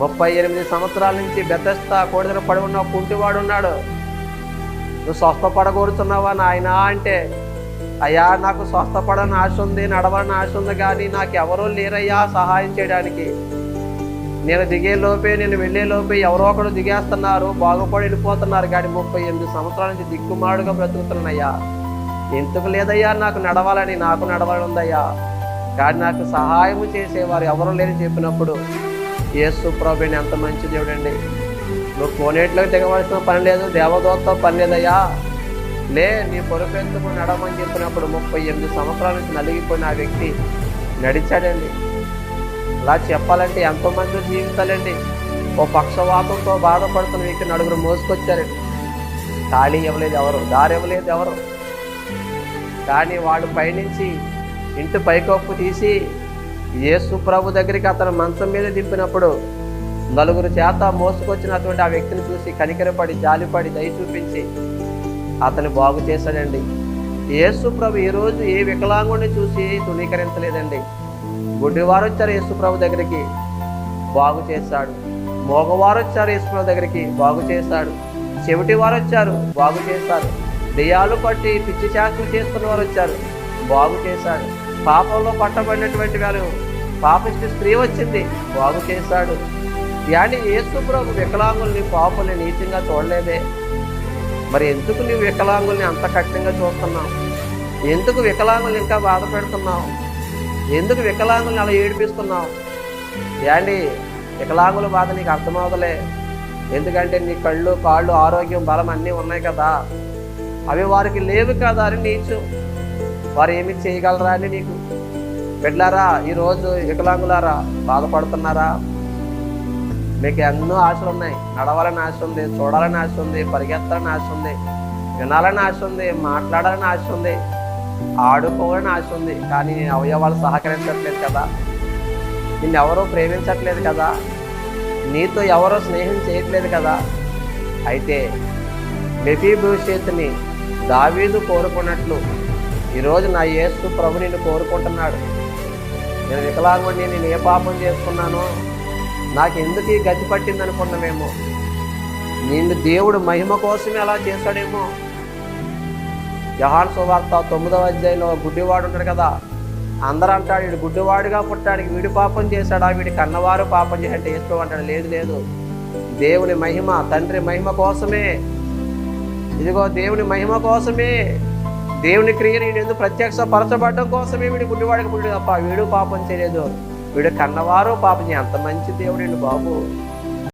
38 సంవత్సరాల నుంచి బెతెస్దా కోడిదన పడి ఉన్న కుంటివాడు ఉన్నాడు. నువ్వు స్వస్థపడగోరుతున్నావా నాయనా అంటే, అయ్యా నాకు స్వస్థపడని ఆశ ఉంది, నడవాలని ఆశ ఉంది, కానీ నాకు ఎవరూ లేరయ్యా సహాయం చేయడానికి. నేను దిగే లోపే, నేను వెళ్ళే లోపే ఎవరో ఒకడు దిగేస్తున్నారు, బాగుపడి వెళ్ళిపోతున్నారు, కానీ 38 సంవత్సరాల నుంచి దిక్కుమాడుగా బ్రతుకుతున్నాయ్యా. ఎందుకు లేదయ్యా నాకు నడవాలని, నాకు నడవాలని ఉందయ్యా, కానీ నాకు సహాయం చేసేవారు ఎవరు లేని చెప్పినప్పుడు యేసు ప్రభుని ఎంత మంచి దేవుడండి. నువ్వు కోనేట్లోకి దిగవలసిన పని లేదు, దేవదూతతో పని లేదయ్యా, లే నీ పొరుపెందుకు నడవని చెప్పినప్పుడు 38 సంవత్సరాల నుంచి నలిగిపోయిన ఆ వ్యక్తి నడిచాడండి. అలా చెప్పాలంటే ఎంతోమంది జీవితాలండి. ఓ పక్షవాతంతో బాధపడుతున్న వ్యక్తి నలుగురు మోసుకొచ్చారండి. ఖాళీ ఇవ్వలేదు ఎవరు, దారి ఇవ్వలేదు ఎవరు, కానీ వాళ్ళు పైనుంచి ఇంటి పైకప్పు తీసి యేసు ప్రభు దగ్గరికి అతను మంచం మీద దింపినప్పుడు నలుగురు చేత మోసుకొచ్చినటువంటి ఆ వ్యక్తిని చూసి కనికరపడి, జాలిపడి, దయ చూపించి అతను బాగు చేశాడండి. యేసు ప్రభు ఈరోజు ఏ వికలాంగుడిని చూసి తునీకరించలేదండి. గుడ్డివారు వచ్చారు యేసు ప్రభు దగ్గరికి, బాగు చేశాడు. మోగవారు వచ్చారు యేసు ప్రభు దగ్గరికి, బాగు చేశాడు. చెవిటి వారు వచ్చారు, బాగు చేశారు. దెయ్యాలు పట్టి పిచ్చి చేష్టలు చేసుకున్న వారు వచ్చారు, బాగు చేశాడు. పాపంలో పట్టబడినటువంటి వారు, పాపిష్టి స్త్రీ వచ్చింది, బాగు చేశాడు. yani యేసు ప్రభు వికలాంగుల్ని పాపుల్ని నీచంగా చూడలేదే. మరి ఎందుకు నువ్వు వికలాంగుల్ని అంత కఠినంగా చూస్తున్నావు? ఎందుకు వికలాంగుల్ని ఇంకా బాధ పెడుతున్నావు? ఎందుకు వికలాంగుల్ని అలా ఏడిపిస్తున్నావు? యాండి వికలాంగుల బాధ నీకు అర్థమవుతలే. ఎందుకంటే నీ కళ్ళు, కాళ్ళు, ఆరోగ్యం, బలం అన్నీ ఉన్నాయి కదా, అవి వారికి లేవు కదా అని నీచు. వారు ఏమి చేయగలరా అని నీకు. బిడ్డలారా, ఈరోజు వికలాంగులారా బాధపడుతున్నారా? మీకు ఎన్నో ఆశలు ఉన్నాయి. నడవాలని ఆశ ఉంది, చూడాలని ఆశ ఉంది, పరిగెత్తాలని ఆశ ఉంది, వినాలని ఆశ ఉంది, మాట్లాడాలని ఆశ ఉంది, ఆడుకోవాలని ఆశ ఉంది, కానీ నీ అవయవాలు సహకరించట్లేదు కదా, నిన్నెవరూ ప్రేమించట్లేదు కదా, నీతో ఎవరో స్నేహం చేయట్లేదు కదా. అయితే మెఫీబోషెతుని దావీదు కోరుకున్నట్లు ఈరోజు నా యేసు ప్రభు నిన్ను కోరుకుంటున్నాడు. నేను వికలాంగుడిని, నేను ఏ పాపం చేసుకున్నానో, నాకు ఎందుకు ఈ గతి పట్టింది అనుకున్నామేమో. నిన్ను దేవుడు మహిమ కోసమే అలా చేశాడేమో. యోహాను సువార్త 9వ అధ్యాయంలో గుడ్డివాడు ఉన్నాడు కదా, అందరూ అంటాడు వీడు గుడ్డివాడుగా పుట్టాడికి, వీడు పాపం చేశాడా, వీడి కన్నవారు పాపం చేయాలంటే యేసు అంటాడు, లేదు లేదు, దేవుని మహిమ, తండ్రి మహిమ కోసమే, ఇదిగో దేవుని మహిమ కోసమే, దేవుని క్రియని ఎందుకు ప్రత్యక్షపరచబడడం కోసమే వీడు గుడ్డివాడికి పుట్టాడు తప్ప వీడు పాపం చేయలేదు, వీడు కన్నవారు పాపం. ఎంత మంచి దేవుడు బాబు.